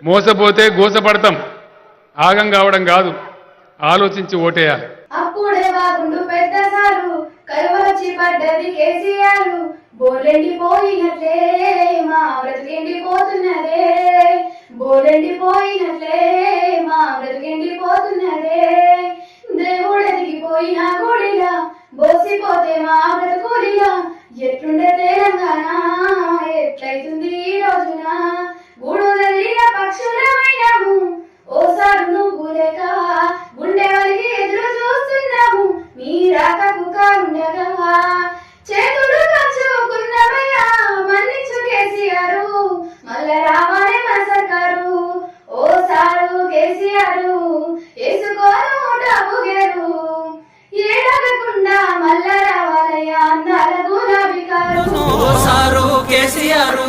మోసపోతే గోసపడతాం, ఆగం కావడం కాదు. ఆలోచించి ఓటేయాలి. అప్పుడే బాగుండు పెద్ద సారు, కరువచ్చి పడ్డది కేసీఆర్. బోలెండిపోయినట్లే మా బ్రతికెండిపోతున్నదే, బోలెండిపోయినట్లే మా బ్రతికెండిపోతున్నదే. దేవుడు ఎదిగిపోయిన గుడిలా, బోసిపోతే మా బ్రతుకుడిలా. ఎట్లుండే తెలంగాణ, ఎట్లయితుంది ఈ రోజున. గూడు వెళ్ళిన పక్షులమైనాము, ఓసారు నువ్వు లేక గుండె వలిగి ఎదురు చూస్తున్నాము. మీ రాకకు కారుండగా చేతులు కచ్చుకున్నవయ్యా, మన్నించు కేసీఆర్, మళ్ళా రావాలే మన సర్కారు. ఓసారు కేసీఆర్ వేసుకోను డబ్బు గేరు, ఏడవకుండా మళ్ళా రావాలయ్యా అన్నాల గులాబీ కారు. ఓసారు కేసీఆర్